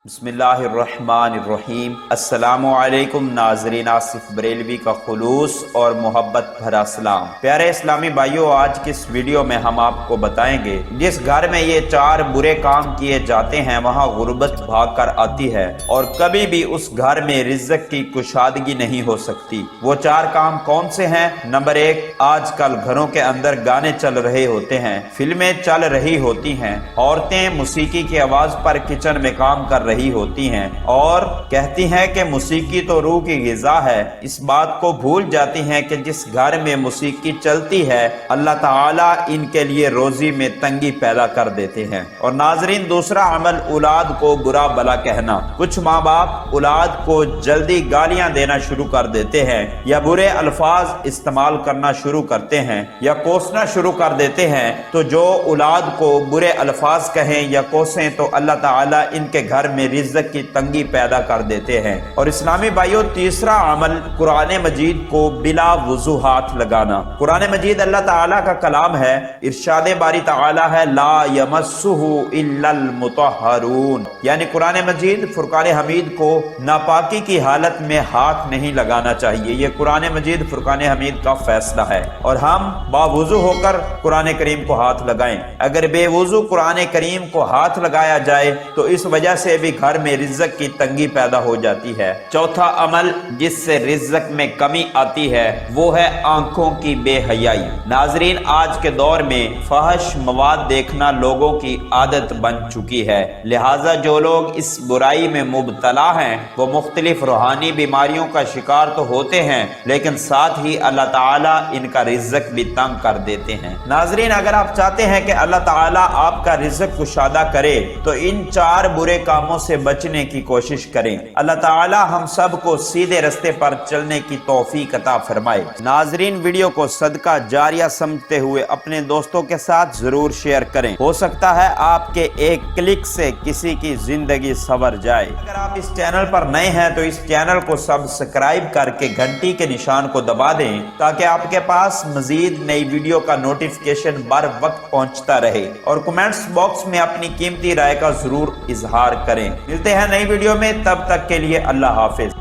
بسم اللہ الرحمن الرحیم۔ السلام علیکم ناظرین، آصف بریلوی کا خلوص اور محبت بھرا سلام۔ پیارے اسلامی بھائیوں، آج کی اس ویڈیو میں ہم آپ کو بتائیں گے جس گھر میں یہ 4 برے کام کیے جاتے ہیں وہاں غربت بھاگ کر آتی ہے اور کبھی بھی اس گھر میں رزق کی کشادگی نہیں ہو سکتی۔ وہ 4 کام کون سے ہیں؟ نمبر 1، آج کل گھروں کے اندر گانے چل رہے ہوتے ہیں، فلمیں چل رہی ہوتی ہیں، عورتیں موسیقی کی آواز پر کچن میں کام کر رہی ہوتی ہیں اور کہتی ہیں کہ موسیقی تو روح کی غذا ہے۔ اس بات کو بھول جاتی ہیں کہ جس گھر میں موسیقی چلتی ہے اللہ تعالیٰ ان کے لیے روزی میں تنگی پیدا کر دیتے ہیں۔ اور ناظرین، دوسرا عمل اولاد کو برا بلا کہنا۔ کچھ ماں باپ اولاد کو جلدی گالیاں دینا شروع کر دیتے ہیں یا برے الفاظ استعمال کرنا شروع کرتے ہیں یا کوسنا شروع کر دیتے ہیں، تو جو اولاد کو برے الفاظ کہیں یا کوسیں تو اللہ تعالیٰ ان کے گھر میں رزق کی تنگی پیدا کر دیتے ہیں۔ اور اسلامی بھائیوں، تیسرا عمل قرآن مجید کو بلا وضو ہاتھ لگانا۔ قرآن مجید اللہ تعالیٰ کا کلام ہے، ارشاد باری تعالیٰ ہے لا یمسہ الا المطہرون، یعنی قرآن مجید فرقان حمید کو ناپاکی کی حالت میں ہاتھ نہیں لگانا چاہیے۔ یہ قرآن مجید فرقان حمید کا فیصلہ ہے اور ہم باوضو ہو کر قرآن کریم کو ہاتھ لگائیں۔ اگر بے وضو قرآن کریم کو ہاتھ لگایا جائے تو اس وجہ سے بھی گھر میں رزق کی تنگی پیدا ہو جاتی ہے۔ چوتھا عمل جس سے رزق میں کمی آتی ہے وہ ہے آنکھوں کی بے حیائی۔ ناظرین، آج کے دور میں فحش مواد دیکھنا لوگوں کی عادت بن چکی ہے، لہٰذا جو لوگ اس برائی میں مبتلا ہیں وہ مختلف روحانی بیماریوں کا شکار تو ہوتے ہیں لیکن ساتھ ہی اللہ تعالیٰ ان کا رزق بھی تنگ کر دیتے ہیں۔ ناظرین، اگر آپ چاہتے ہیں کہ اللہ تعالیٰ آپ کا رزق کشادہ کرے تو ان 4 برے کاموں سے بچنے کی کوشش کریں۔ اللہ تعالی ہم سب کو سیدھے رستے پر چلنے کی توفیق عطا فرمائے۔ ناظرین، ویڈیو کو صدقہ جاریہ سمجھتے ہوئے اپنے دوستوں کے ساتھ ضرور شیئر کریں، ہو سکتا ہے آپ کے ایک کلک سے کسی کی زندگی سنور جائے۔ اگر آپ اس چینل پر نئے ہیں تو اس چینل کو سبسکرائب کر کے گھنٹی کے نشان کو دبا دیں تاکہ آپ کے پاس مزید نئی ویڈیو کا نوٹیفکیشن بر وقت پہنچتا رہے، اور کمنٹس باکس میں اپنی قیمتی رائے کا ضرور اظہار کریں۔ ملتے ہیں نئی ویڈیو میں، تب تک کے لیے اللہ حافظ۔